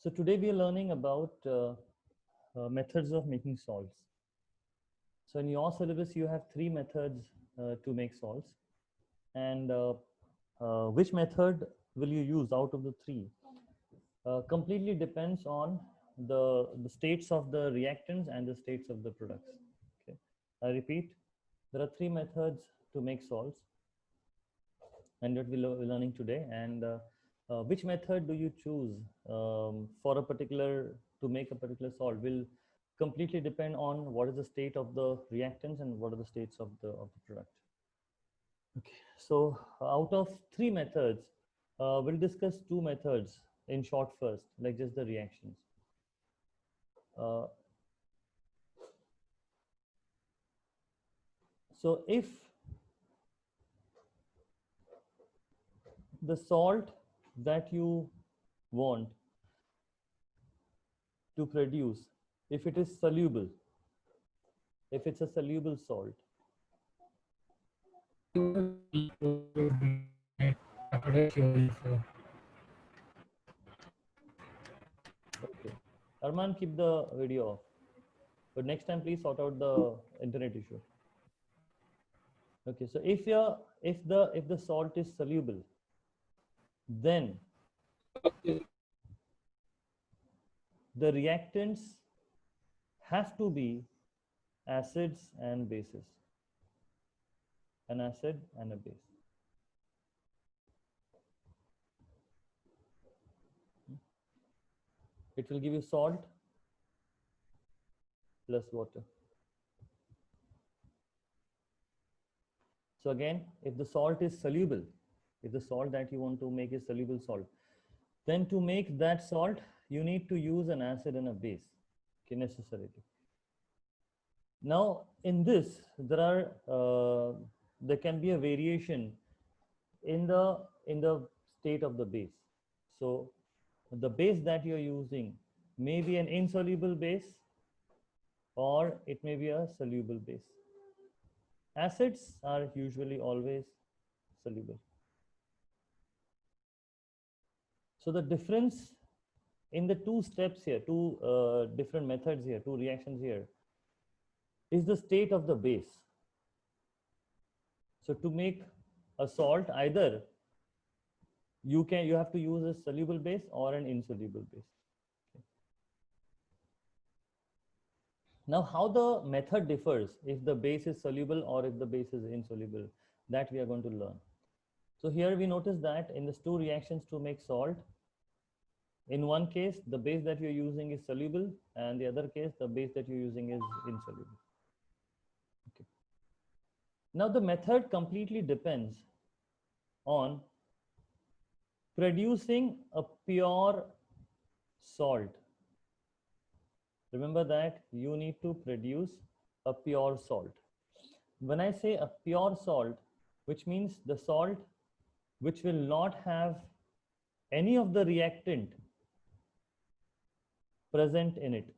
So today we are learning about methods of making salts. So in your syllabus, you have three methods to make salts, and which method will you use out of the three? Completely depends on the states of the reactants and the states of the products. Okay, I repeat, there are three methods to make salts, and that we're learning today. And which method do you choose for a particular to make a particular salt will completely depend on what is the state of the reactants and what are the states of the product. Okay, so out of three methods, we'll discuss two methods in short first, like just the reactions. Uh, so if the salt that you want to produce, if it is soluble, if it's a soluble salt, okay. Arman, keep the video off. But next time, please sort out the internet issue. Okay, so if the salt is soluble, then the reactants have to be acids and bases, an acid and a base. It will give you salt plus water. So again, if the salt is soluble, if the salt that you want to make is soluble salt, then to make that salt, you need to use an acid and a base, okay, necessarily. Now, in this, there can be a variation in the state of the base. So the base that you're using may be an insoluble base, or it may be a soluble base. Acids are usually always soluble. So the difference in the two steps here, two different methods here, two reactions here, is the state of the base. So to make a salt, either you have to use a soluble base or an insoluble base. Okay. Now, how the method differs if the base is soluble or if the base is insoluble, that we are going to learn. So here we notice that in these two reactions to make salt, in one case the base that you're using is soluble, and the other case the base that you're using is insoluble. Okay. Now the method completely depends on producing a pure salt. Remember that you need to produce a pure salt. When I say a pure salt, which means the salt which will not have any of the reactant present in it.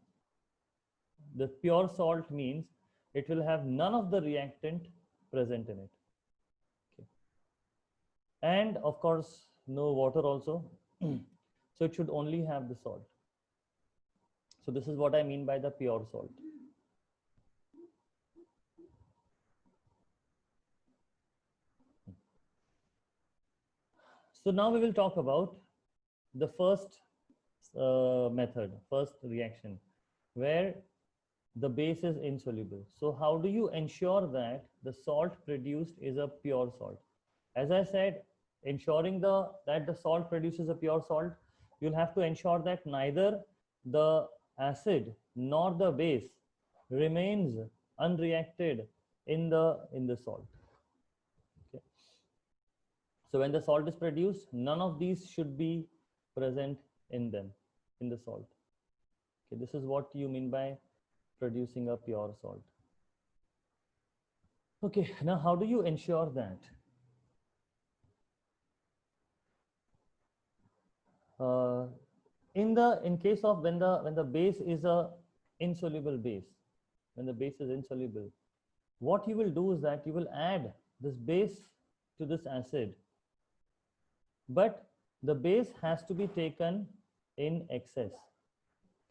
The pure salt means it will have none of the reactant present in it. Okay. And of course, no water also. So it should only have the salt. So this is what I mean by the pure salt. So now we will talk about the first method, first reaction, where the base is insoluble. So how do you ensure that the salt produced is a pure salt? As I said, ensuring that the salt produces a pure salt, you'll have to ensure that neither the acid nor the base remains unreacted in the salt. Okay. So when the salt is produced, none of these should be present in the salt. Okay, this is what you mean by producing a pure salt. Okay, now how do you ensure that? In case of when the base is a insoluble base, when the base is insoluble, what you will do is that you will add this base to this acid, but the base has to be taken in excess.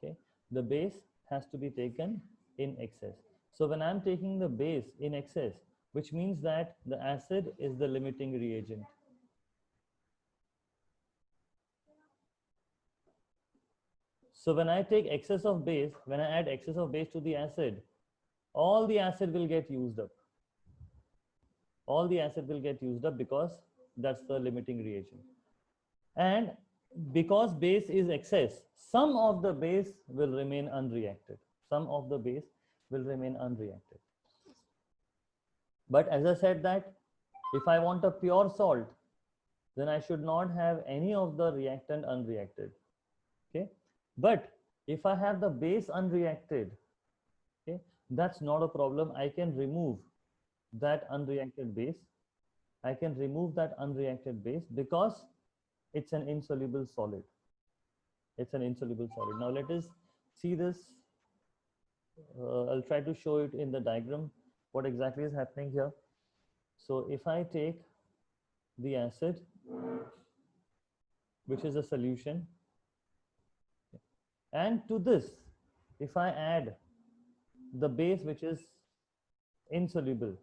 Okay, the base has to be taken in excess. So when I'm taking the base in excess, which means that the acid is the limiting reagent. So when I take excess of base, when I add excess of base to the acid, all the acid will get used up. All the acid will get used up because that's the limiting reagent. And because base is excess, some of the base will remain unreacted. Some of the base will remain unreacted. But as I said that if I want a pure salt, then I should not have any of the reactant unreacted. Okay. But if I have the base unreacted, okay, that's not a problem. I can remove that unreacted base. I can remove that unreacted base because it's an insoluble solid. It's an insoluble solid. Now let us see this. I'll try to show it in the diagram what exactly is happening here. So if I take the acid, which is a solution, and to this, if I add the base which is insoluble,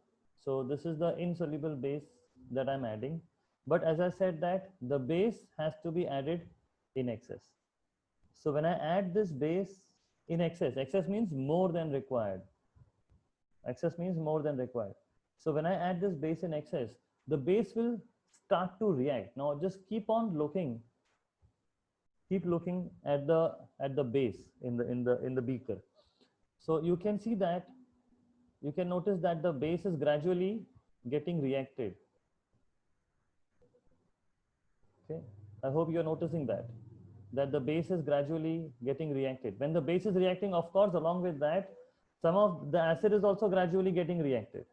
so this is the insoluble base that I'm adding. But as I said that the base has to be added in excess. So when I add this base in excess, excess means more than required. Excess means more than required. So when I add this base in excess, the base will start to react. Now just keep on looking. Keep looking at the base in the beaker. So you can see that, you can notice that the base is gradually getting reacted. Okay, I hope you are noticing that the base is gradually getting reacted. When the base is reacting, of course, along with that, some of the acid is also gradually getting reacted.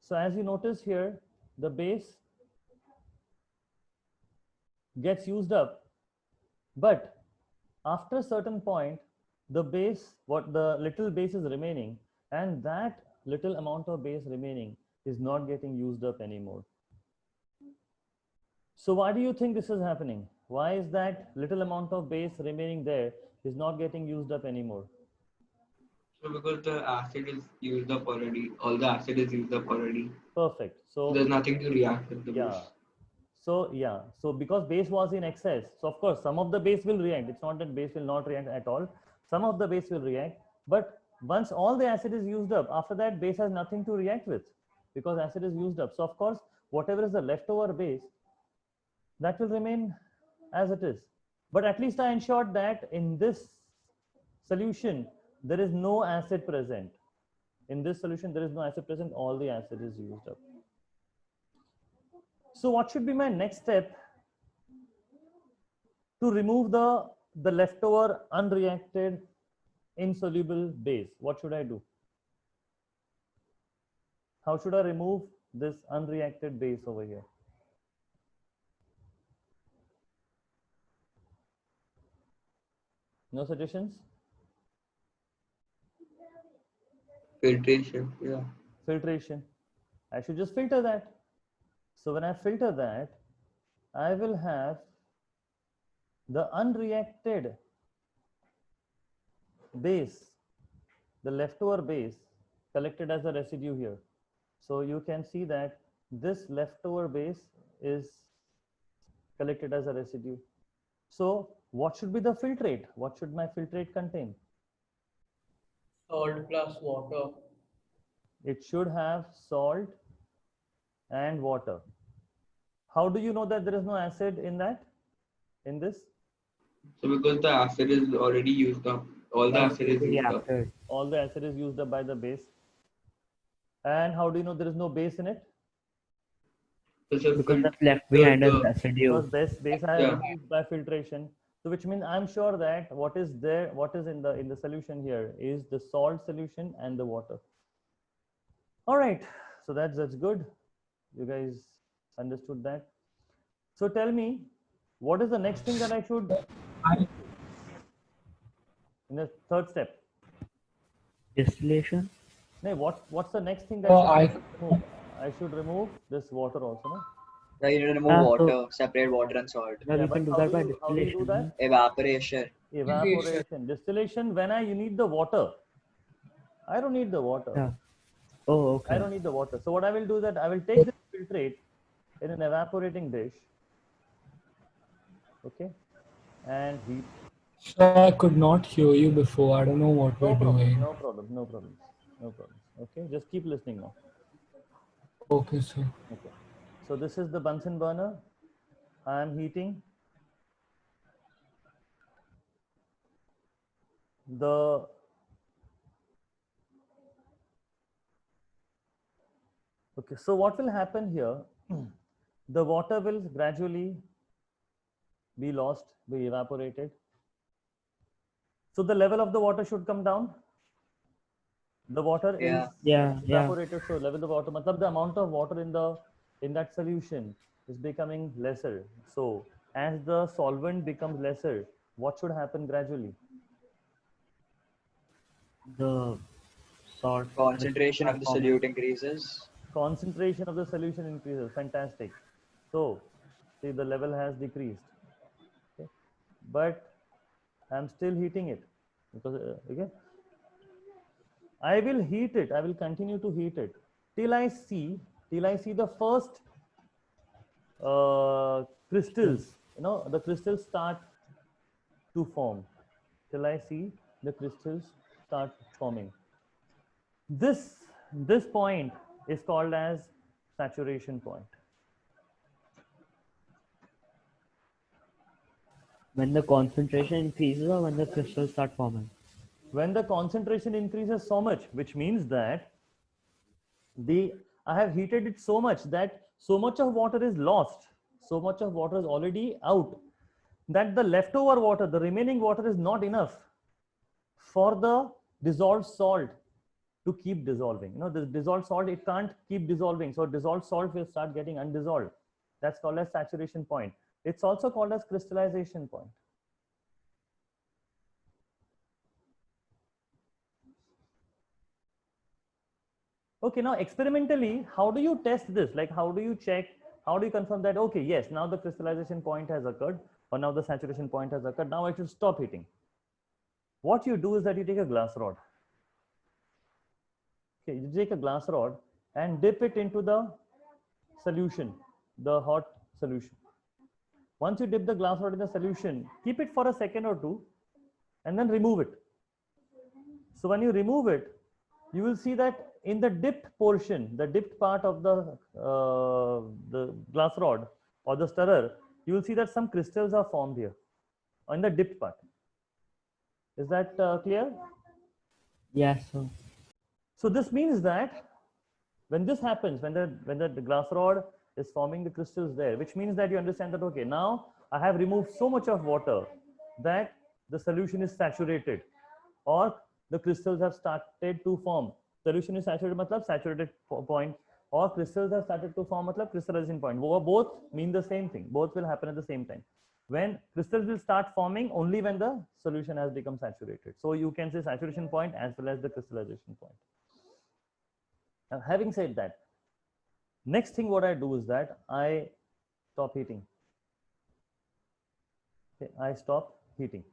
So as you notice here, the base gets used up, but after a certain point, the base, what the little base is remaining, and that little amount of base remaining is not getting used up anymore. So why do you think this is happening? Why is that little amount of base remaining there is not getting used up anymore? So because the acid is used up already, all the acid is used up already. Perfect. So there's nothing to react with the yeah. base. So because base was in excess, so of course some of the base will react. It's not that base will not react at all. Some of the base will react, but once all the acid is used up, after that base has nothing to react with because acid is used up. So of course, whatever is the leftover base, that will remain as it is. But at least I ensured that in this solution, there is no acid present. In this solution, there is no acid present. All the acid is used up. So what should be my next step to remove the leftover unreacted insoluble base? What should I do? How should I remove this unreacted base over here? No suggestions? Filtration, yeah. Filtration. I should just filter that. So when I filter that, I will have the unreacted base, the leftover base collected as a residue here. So you can see that this leftover base is collected as a residue. So what should be the filtrate? What should my filtrate contain? Salt plus water. It should have salt and water. How do you know that there is no acid in that, in this? So because the acid is already used up, all the acid is used up. All the acid is used up by the base. And how do you know there is no base in it? Because that's left behind as residue. Because base I have removed by filtration. So which means I'm sure that what is there, what is in the solution here is the salt solution and the water. All right, so that's good. You guys understood that. So tell me, what is the next thing that I should in the third step? Distillation. No, what's the next thing that I should remove this water also, no? Yeah, you need to remove Ah, so- water, separate water and salt. Yeah, we but can do how that do by you, how do you do distillation. that? Evaporation. Evaporation. Distillation, when you need the water. I don't need the water. Yeah. Oh, I okay. don't need the water. So what I will do is that I will take this filtrate in an evaporating dish, okay, and heat. Sir, I could not hear you before. I don't know what No we're problem, doing. no problem, no problems, no problems. Okay, just keep listening now. Okay, sir. Okay, so this is the Bunsen burner. I am heating the okay. So what will happen here? The water will gradually be lost, be evaporated. So the level of the water should come down. The water Yeah. is Yeah, yeah. evaporated, so level of the water, matlab the amount of water in that solution is becoming lesser. So as the solvent becomes lesser, what should happen gradually? The salt. Concentration of the forming. solute increases. Concentration of the solution increases. Fantastic. So see, the level has decreased. Okay. But I'm still heating it because okay. I will heat it. I will continue to heat it till I see the first crystals. You know, the crystals start to form. Till I see the crystals start forming. This point is called as saturation point. When the concentration increases or when the crystals start forming. When the concentration increases so much, which means that I have heated it so much that so much of water is lost, so much of water is already out, that the leftover water, the remaining water is not enough for the dissolved salt to keep dissolving. You know, this dissolved salt, it can't keep dissolving. So dissolved salt will start getting undissolved. That's called as saturation point. It's also called as crystallization point. Okay, now experimentally, how do you test this? Like, how do you check? How do you confirm that, okay, yes, now the crystallization point has occurred, or now the saturation point has occurred. Now I should stop heating. What you do is that you take a glass rod. Okay, you take a glass rod and dip it into the solution, the hot solution. Once you dip the glass rod in the solution, keep it for a second or two, and then remove it. So when you remove it, you will see that in the dipped portion, the dipped part of the glass rod or the stirrer, you will see that some crystals are formed here on the dipped part. Is that clear? Yes, sir. So this means that when this happens, when the glass rod is forming the crystals there, which means that you understand that, okay, now I have removed so much of water that the solution is saturated, or the crystals have started to form. Solution is saturated, matlab saturated point, or crystals have started to form, matlab crystallization point. Both mean the same thing. Both will happen at the same time. When crystals will start forming only when the solution has become saturated. So you can say saturation point as well as the crystallization point. Now, having said that, next thing what I do is that I stop heating. Okay, I stop heating.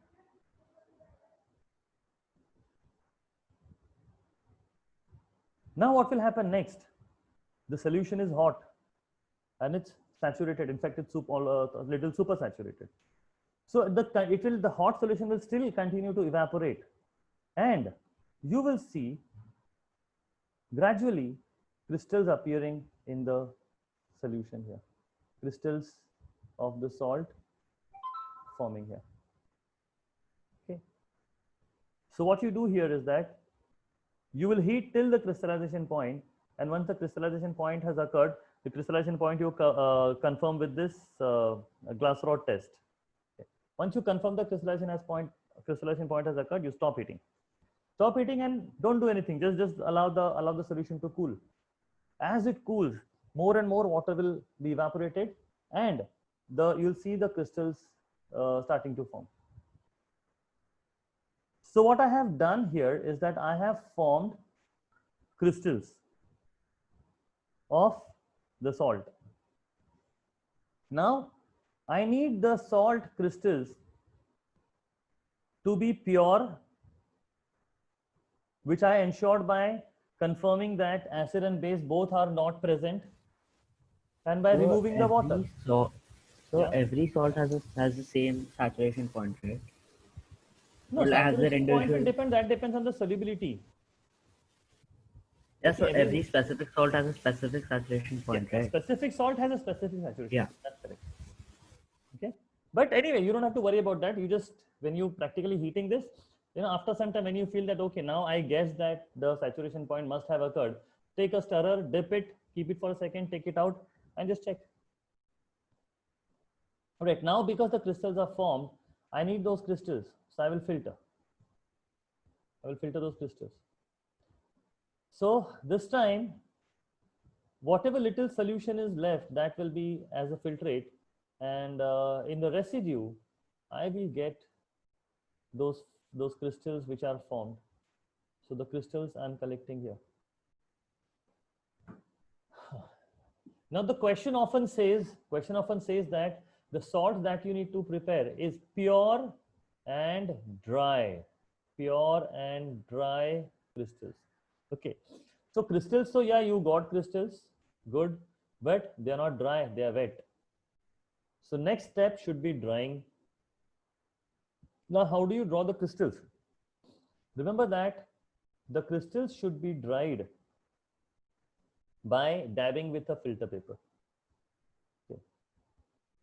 Now what will happen next? The solution is hot and it's saturated. In fact, it's a little super saturated. So the hot solution will still continue to evaporate, and you will see gradually crystals appearing in the solution here. Crystals of the salt forming here. Okay. So what you do here is that you will heat till the crystallization point, and once the crystallization point has occurred, the crystallization point you confirm with this glass rod test. Okay. Once you confirm the crystallization point has occurred, you stop heating. Stop heating and don't do anything. Just allow the solution to cool. As it cools, more and more water will be evaporated, and you'll see the crystals starting to form. So what I have done here is that I have formed crystals of the salt. Now, I need the salt crystals to be pure, which I ensured by confirming that acid and base both are not present, and by removing the water. So Yeah. every salt has the same saturation point, right? No, Or has their saturation point will individual. depend. That depends on the solubility. Yeah, Okay, so every specific salt has a specific saturation point, a right? specific salt has a specific saturation. Yeah. That's correct. Okay, but anyway, you don't have to worry about that. You just, when you practically heating this, after some time when you feel that okay, now I guess that the saturation point must have occurred, take a stirrer, dip it, keep it for a second, take it out, and just check. All right, now because the crystals are formed, I need those crystals, so I will filter those crystals. So this time, whatever little solution is left, that will be as a filtrate, and in the residue I will get those crystals which are formed. So the crystals I'm collecting here. Now the question often says that the salt that you need to prepare is pure and dry crystals. Okay, so crystals, so yeah, you got crystals, good, but they are not dry, they are wet. So next step should be drying. Now how do you draw the crystals? Remember that the crystals should be dried by dabbing with a filter paper. Okay.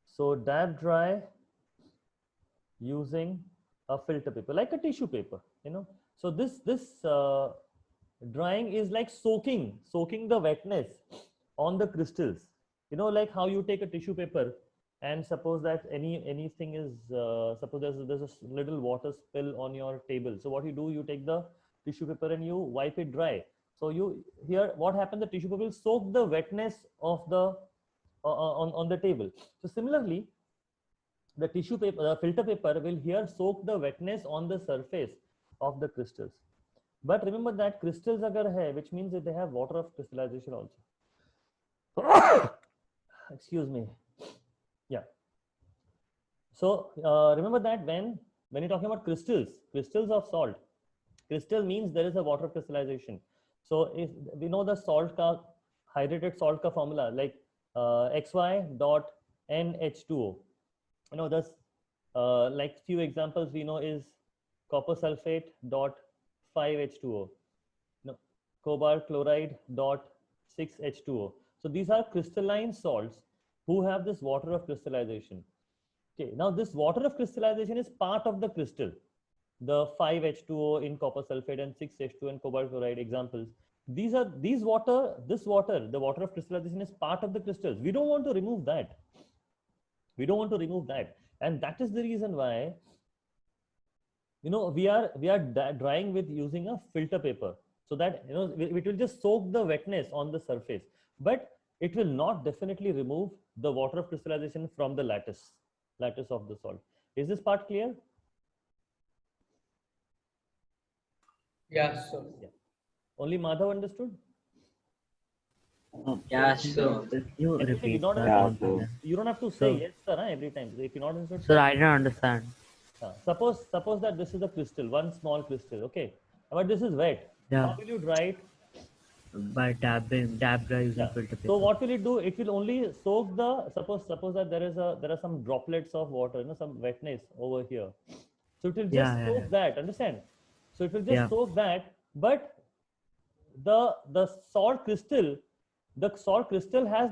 So dab dry using a filter paper, like a tissue paper, So this drying is like soaking the wetness on the crystals. Like how you take a tissue paper and suppose that anything is suppose there's a little water spill on your table. So what you do, you take the tissue paper and you wipe it dry. So here what happens, the tissue paper will soak the wetness of the on the table. So similarly, the tissue paper, the filter paper will here soak the wetness on the surface of the crystals. But remember that crystals agar hai, which means that they have water of crystallization also. Excuse me. Yeah. So remember that when you're talking about crystals of salt, crystal means there is a water of crystallization. So if we know the hydrated salt ka formula, like XY dot NH2O. This like few examples we know is copper sulfate dot 5H2O, cobalt chloride dot 6H2O. So these are crystalline salts who have this water of crystallization. Okay, now this water of crystallization is part of the crystal. The 5H2O in copper sulfate and 6H2O in cobalt chloride examples. This water, the water of crystallization is part of the crystals. We don't want to remove that. And that is the reason why we are drying with using a filter paper, so that it will just soak the wetness on the surface, but it will not definitely remove the water of crystallization from the lattice of the salt. Is this part clear? Yeah, so Yeah. Only Madhav understood? Yeah, sure. You Everything, repeat. you don't sir, have once to, again. you don't have to say So- yes sir every time. If you're not understood, Sir, I don't understand. suppose that this is a crystal, one small crystal, okay, but this is wet. Yeah. How will you dry it? By dab dry using Yeah. filter paper. So what will it do? It will only soak the, suppose that there are some droplets of water, some wetness over here. So it will just soak that, understand? So it will just soak that, but the salt crystal has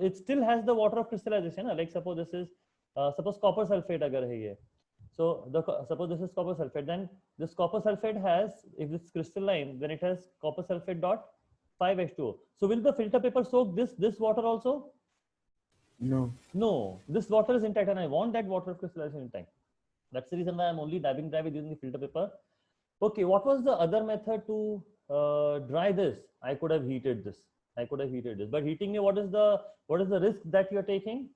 it still has the water of crystallization. Like suppose this is suppose copper sulfate agar hai ye. So suppose this is copper sulfate, then this copper sulfate has, if it's crystalline, then it has copper sulfate dot 5H2O. So will the filter paper soak this water also? No. No, this water is intact and I want that water of crystallization intact. That's the reason why I'm only dabbing dry with using the filter paper. Okay, what was the other method to dry this? I could have heated this. But heating, what is the risk that you're taking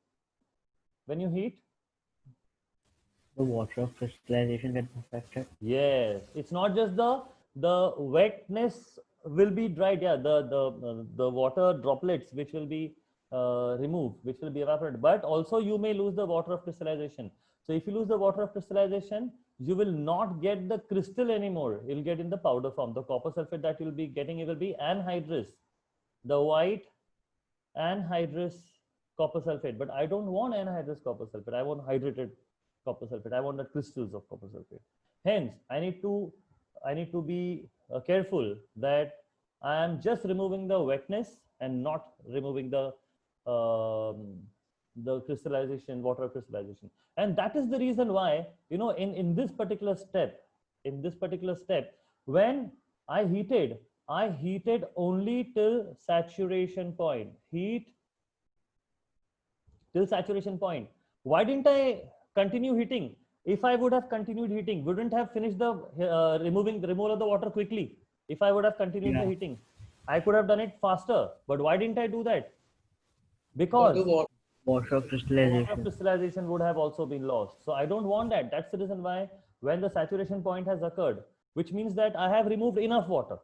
when you heat? The water of crystallization gets affected. Yes, it's not just the wetness will be dried. Yeah, the water droplets which will be remove, which will be evaporated. But also you may lose the water of crystallization. So if you lose the water of crystallization, you will not get the crystal anymore. You'll get in the powder form. The copper sulfate that you'll be getting, it will be anhydrous, the white anhydrous copper sulfate. But I don't want anhydrous copper sulfate. I want hydrated copper sulfate. I want the crystals of copper sulfate. Hence, I need to be careful that I am just removing the wetness and not removing the crystallization, water crystallization. And that is the reason why, you know, in this particular step, when I heated only till saturation point. Heat till saturation point. Why didn't I continue heating? If I would have continued heating, wouldn't have finished the removal of the water quickly. If I would have continued the heating, I could have done it faster. But why didn't I do that? Because Water of crystallization. water crystallization would have also been lost. So I don't want that. That's the reason why when the saturation point has occurred, which means that I have removed enough water.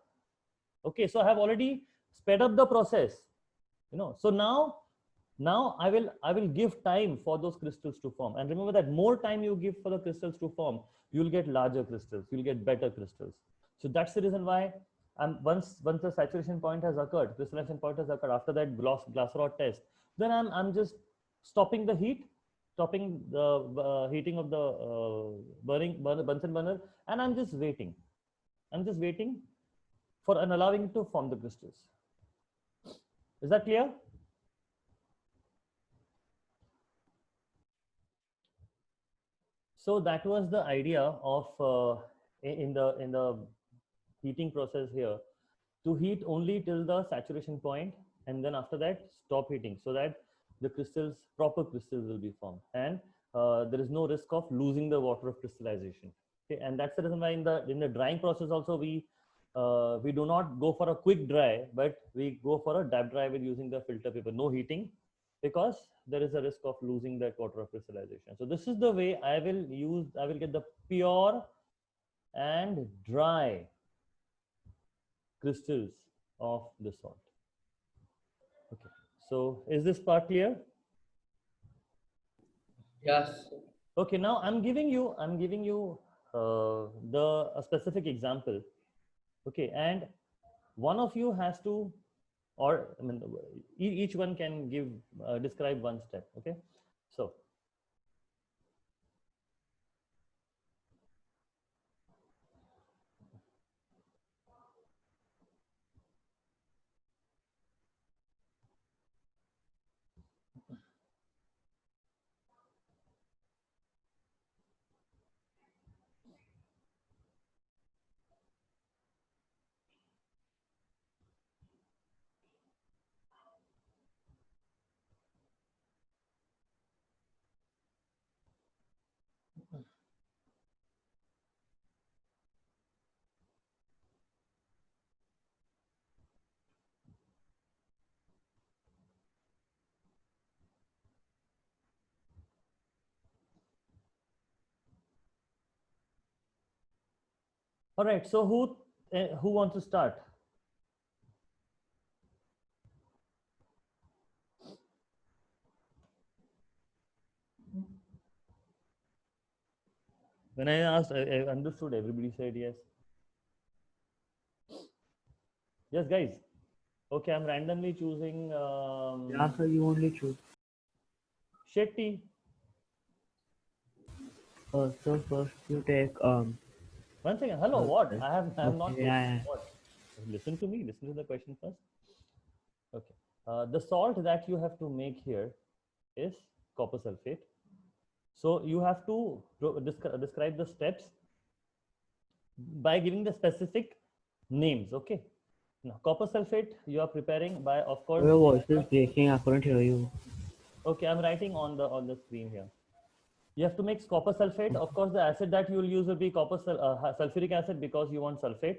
Okay, so I have already sped up the process. You know, so now I will give time for those crystals to form. And remember that more time you give for the crystals to form, you'll get larger crystals, you'll get better crystals. So that's the reason why once the saturation point has occurred, crystallization point has occurred, after that glass rod test, then I'm just stopping the heat, stopping the heating of the Bunsen burner, and I'm just waiting. I'm just waiting for and allowing it to form the crystals. Is that clear? So that was the idea of in the heating process here, to heat only till the saturation point, and then after that stop heating, so that the proper crystals will be formed, and there is no risk of losing the water of crystallization. Okay, and that's the reason why in the drying process also we do not go for a quick dry, but we go for a dab dry with using the filter paper, no heating, because there is a risk of losing that water of crystallization. So this is the way I will get the pure and dry crystals of the salt. Okay, so is this part clear? Yes. Okay, now I'm giving you a specific example. Okay, and one of you has to, or I mean, each one can describe one step. Okay, so all right, so who wants to start? When I asked, I understood, everybody said yes. Yes, guys. Okay, I'm randomly choosing Yeah, sir, you only choose. Shetty. So first you take One second. Hello, what? I have not. Okay, yeah. What? Listen to me. Listen to the question first. Okay. The salt that you have to make here is copper sulfate. So you have to describe the steps by giving the specific names. Okay. Now, copper sulfate you are preparing by, of course. Your voice is breaking. I couldn't hear you. Okay, I'm writing on the screen here. You have to make copper sulfate. Of course, the acid that you will use will be sulfuric acid, because you want sulfate.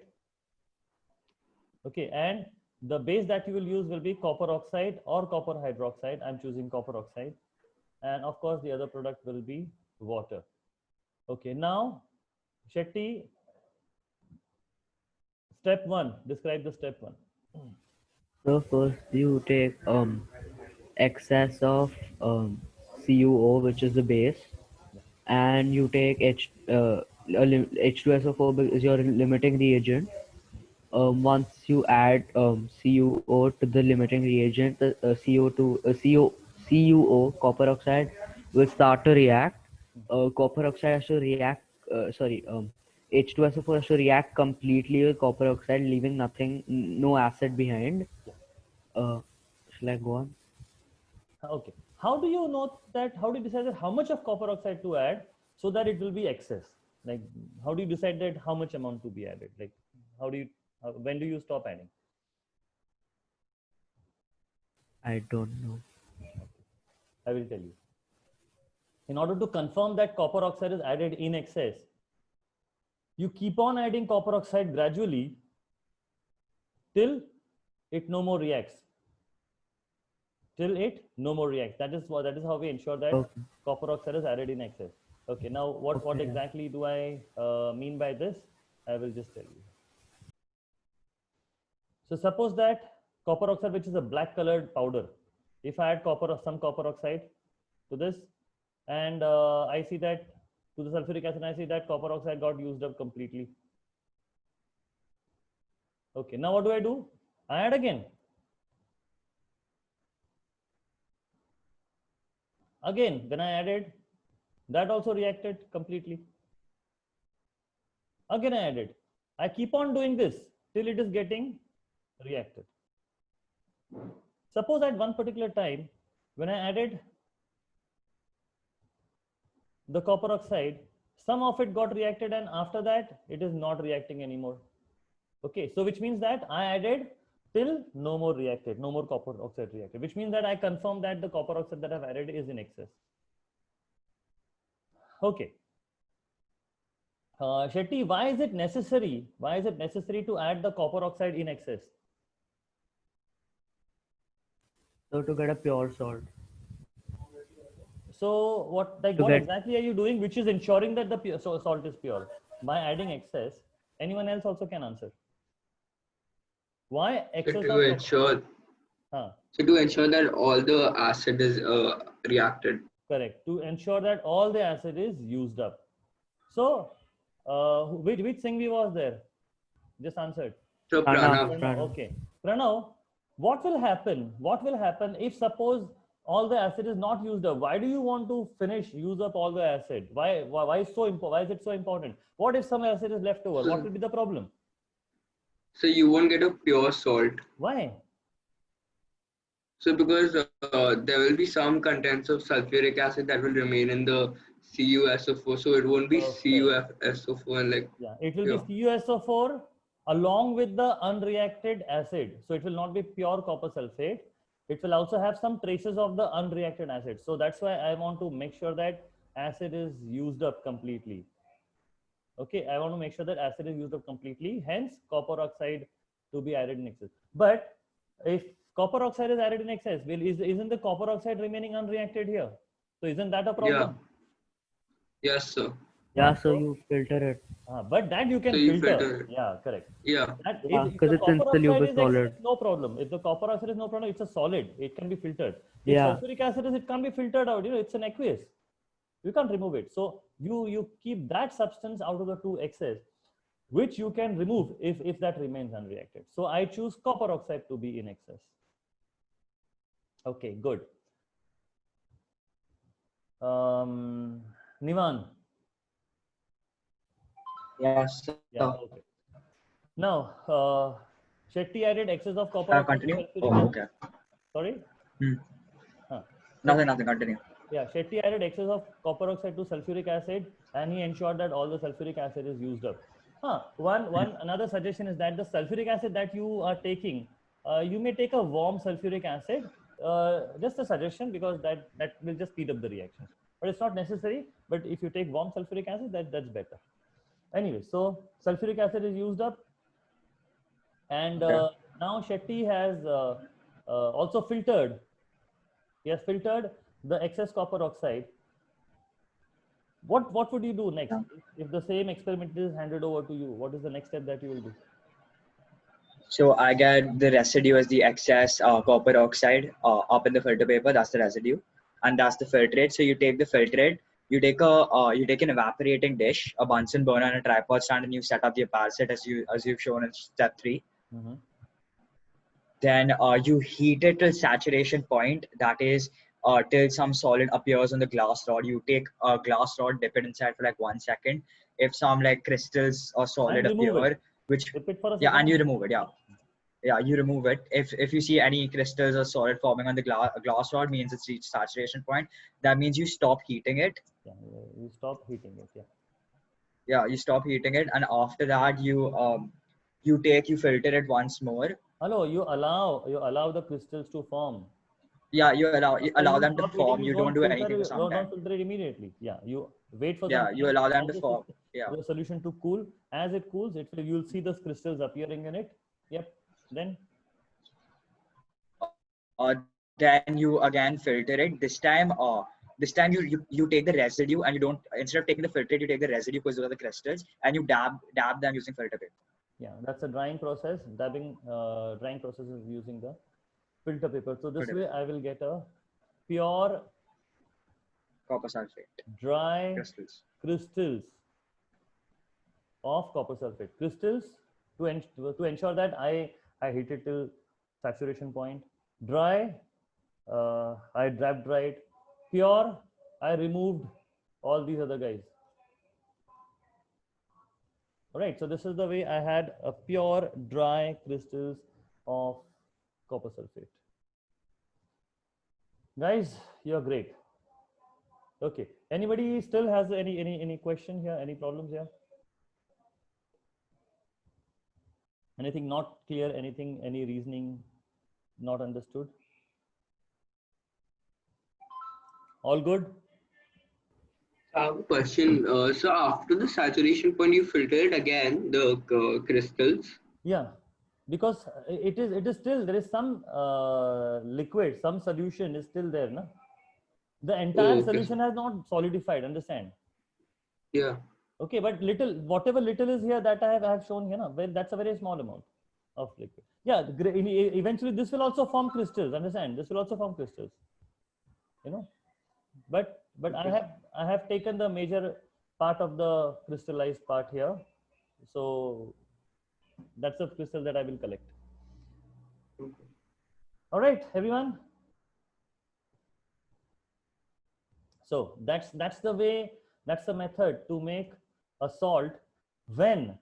Okay, and the base that you will use will be copper oxide or copper hydroxide. I'm choosing copper oxide. And of course, the other product will be water. Okay, now, Shetty, step one. Describe the step one. So first you take excess of CuO, which is the base, and you take H2SO4 because you're limiting reagent. Once you add CuO to the limiting reagent, the CuO copper oxide will start to react. Copper oxide has to react. H2SO4 has to react completely with copper oxide, leaving nothing, no acid behind. Shall I go on? Okay. How do you know that? How do you decide that how much of copper oxide to add so that it will be excess? Like, how do you decide that how much amount to be added? Like, how do you, when do you stop adding? I don't know. I will tell you. In order to confirm that copper oxide is added in excess, you keep on adding copper oxide gradually till it no more reacts. Till it no more reacts. That is how we ensure that Okay. copper oxide is added in excess. Okay. Now, what Okay. exactly do I mean by this? I will just tell you. So suppose that copper oxide, which is a black colored powder, if I add some copper oxide to this, and I see that to the sulfuric acid, I see that copper oxide got used up completely. Okay, now what do? I add again. Again, when I added, that also reacted completely. Again, I added. I keep on doing this till it is getting reacted. Suppose at one particular time, when I added the copper oxide, some of it got reacted, and after that, it is not reacting anymore. Okay, so which means that I added till no more reacted, no more copper oxide reacted, which means that I confirm that the copper oxide that I've added is in excess. Okay. Shetty, why is it necessary? Why is it necessary to add the copper oxide in excess? So to get a pure salt. So what exactly are you doing, which is ensuring that the salt is pure? By adding excess, anyone else also can answer. Why excess So of to ensure, that all the acid is reacted. Correct. To ensure that all the acid is used up. So, which Singhvi was there? Just answered. So Pranav. Okay. Pranav, what will happen? What will happen if suppose all the acid is not used up? Why do you want to use up all the acid? Why is so important? Why is it so important? What if some acid is left over? What will be the problem? So you won't get a pure salt. Why? So because there will be some contents of sulfuric acid that will remain in the CuSO4, so it won't be CuSO4 and like. Yeah, it will be CuSO4 along with the unreacted acid. So it will not be pure copper sulfate. It will also have some traces of the unreacted acid. So that's why I want to make sure that acid is used up completely. Okay, I want to make sure that acid is used up completely. Hence, copper oxide to be added in excess. But if copper oxide is added in excess, isn't the copper oxide remaining unreacted here? So isn't that a problem? Yeah. Yes, sir. Yeah, so you filter it. But that you can filter. Yeah, correct. Yeah. Because it's insoluble solid. No problem. If the copper oxide is no problem, it's a solid. It can be filtered. If Yeah. sulfuric acid is, it can't be filtered out. It's an aqueous. You can't remove it. So you keep that substance out of the two excess, which you can remove if that remains unreacted. So I choose copper oxide to be in excess. Okay, good. Nivan. Yes. Yeah. Okay. Now, Shetty added excess of copper oxide. Continue. Okay. Sorry. Nothing. Continue. Yeah, Shetty added excess of copper oxide to sulfuric acid, and he ensured that all the sulfuric acid is used up. Another suggestion is that the sulfuric acid that you are taking, you may take a warm sulfuric acid. Just a suggestion, because that will just speed up the reaction. But it's not necessary. But if you take warm sulfuric acid, that's better. Anyway, so sulfuric acid is used up, and now Shetty has also filtered. He has filtered the excess copper oxide. What would you do next if the same experiment is handed over to you? What is the next step that you will do? So I get the residue as the excess copper oxide up in the filter paper. That's the residue, and that's the filtrate. So you take the filtrate, you take an evaporating dish, a Bunsen burner, and a tripod stand, and you set up the opacet as you've shown in step 3. Mm-hmm. Then you heat it till saturation point. That is till some solid appears on the glass rod. You take a glass rod, dip it inside for like 1 second. If some like crystals or solid And remove appear, it. which Dip it for a yeah, second. and you remove it. Yeah, you remove it. If you see any crystals or solid forming on the glass rod, means it's reached saturation point. That means you stop heating it. Yeah, you stop heating it. Yeah. Yeah, you stop heating it, and after that you filter it once more. Hello, you allow the crystals to form. Yeah, you When allow you them to stop form. heating, You don't do anything for some time. don't filter it immediately. Yeah, you wait for some Yeah, time you allow them to for form. Yeah. the solution to cool. As it cools, you'll see the crystals appearing in it. Yep. Then Then you again filter it. This time you take the residue, and you don't, instead of taking the filtrate, you take the residue because those are the crystals, and you dab them using filter paper. yeah, that's a drying process. Drying process is using the filter paper. So this Filter way, I will get a pure Copper sulfate dry crystals. crystals of copper sulfate. Crystals to ensure that I heat it till saturation point. Dry, I drap dried. Pure, I removed all these other guys. All right, so this is the way I had a pure dry crystals of copper sulfate. Guys, you're great. Okay, anybody still has any question here? Any problems here? Anything not clear? Anything, any reasoning not understood? All good? I have a question. So after the saturation point, you filter it again, the crystals. Yeah, because it is still, there is some liquid, some solution is still there, no? The entire Okay. solution has not solidified, understand? Yeah. Okay, but whatever little is here that I have shown here, no? Well, that's a very small amount of liquid. Yeah, eventually this will also form crystals, understand? This will also form crystals, you know? But Okay. I have taken the major part of the crystallized part here. So that's the crystal that I will collect. Okay. All right, everyone. So that's the way, that's the method to make a salt when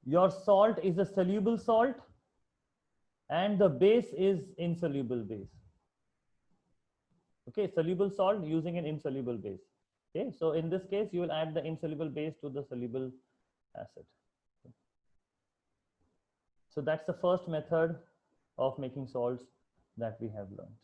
your salt is a soluble salt and the base is insoluble base. Okay, soluble salt using an insoluble base. Okay, so in this case, you will add the insoluble base to the soluble acid. So that's the first method of making salts that we have learned.